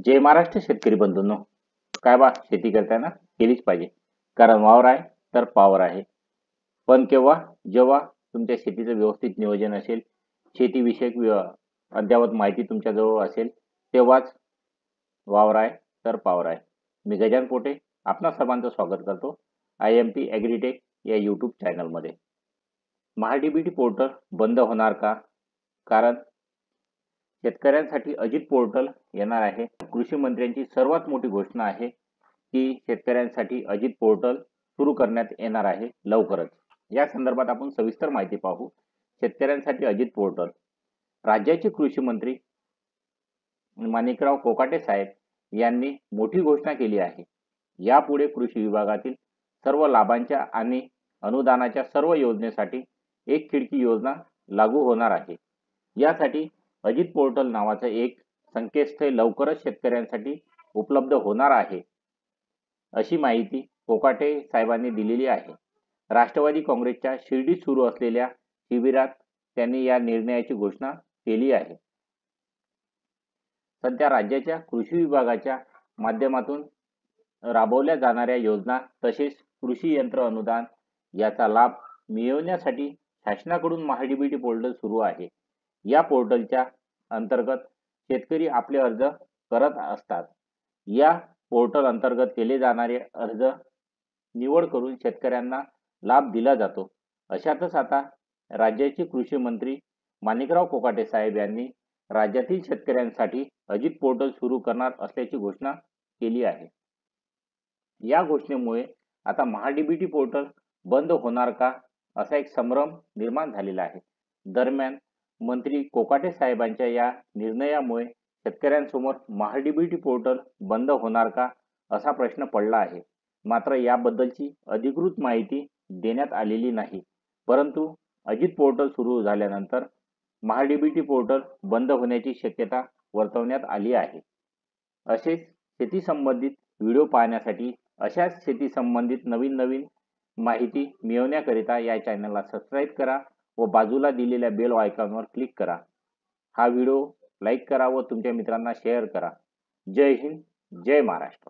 जय महाराष्ट्र शेतकरी बंधूंनो, काय बा शेती करताना केलीच पाहिजे, कारण वावर आहे तर पावर आहे. पण केव्हा? जेव्हा तुमच्या शेतीचं व्यवस्थित नियोजन असेल, शेतीविषयक अद्ययावत माहिती तुमच्याजवळ असेल, तेव्हाच वावर आहे तर पावर आहे. मी गजान पोटे आपणा सर्वांचं स्वागत करतो IMT ॲग्रीटेक या यूट्यूब चॅनलमध्ये. महाडीबीटी पोर्टल बंद होणार का? कारण शेतकऱ्यांसाठी अजित पोर्टल येणार आहे. कृषी मंत्र्यांची सर्वात मोठी घोषणा आहे की शेतकऱ्यांसाठी अजित पोर्टल सुरू करण्यात येणार आहे लवकरच. या संदर्भात आपण सविस्तर माहिती पाहू. शेतकऱ्यांसाठी अजित पोर्टल. राज्याचे कृषी मंत्री माणिकराव कोकाटे साहेब यांनी मोठी घोषणा केली आहे. यापुढे कृषी विभागातील सर्व लाभांच्या आणि अनुदानाच्या सर्व योजनेसाठी एक खिडकी योजना लागू होणार आहे. यासाठी अजित पोर्टल नावाचं एक संकेतस्थळ लवकरच शेतकऱ्यांसाठी उपलब्ध होणार आहे, अशी माहिती कोकाटे साहेबांनी दिलेली आहे. राष्ट्रवादी काँग्रेसच्या शिर्डीत सुरू असलेल्या शिबिरात त्यांनी या निर्णयाची घोषणा केली आहे. सध्या राज्याच्या कृषी विभागाच्या माध्यमातून राबवल्या जाणाऱ्या योजना तसेच कृषी यंत्र अनुदान याचा लाभ मिळवण्यासाठी शासनाकडून महाडीबीटी पोर्टल सुरू आहे. या पोर्टलच्या अंतर्गत शेतकरी आपले अर्ज करत असतात. या पोर्टल अंतर्गत केले जाणारे अर्ज निवड करून शेतकऱ्यांना लाभ दिला जातो. अशातच आता राज्याचे कृषी मंत्री माणिकराव कोकाटे साहेब यांनी राज्यातील शेतकऱ्यांसाठी अजित पोर्टल सुरू करणार असल्याची घोषणा केली आहे. या घोषणेमुळे आता महाडीबीटी पोर्टल बंद होणार का, असा एक संभ्रम निर्माण झालेला आहे. दरम्यान मंत्री कोकाटे साहेबांच्या या निर्णयामुळे शेतकऱ्यांसमोर महाडीबीटी पोर्टल बंद होणार का, असा प्रश्न पडला आहे. मात्र याबद्दलची अधिकृत माहिती देण्यात आलेली नाही. परंतु अजित पोर्टल सुरू झाल्यानंतर महाडीबीटी पोर्टल बंद होण्याची शक्यता वर्तवण्यात आली आहे. असेच शेती संबंधित व्हिडिओ पाहण्यासाठी, अशाच शेती संबंधित नवीन माहिती मिळवण्याकरिता या चॅनलला सबस्क्राईब करा व बाजूला दिलेल्या बेल आयकॉनवर क्लिक करा. हा व्हिडिओ लाईक करा व तुमच्या मित्रांना शेअर करा. जय हिंद, जय महाराष्ट्र.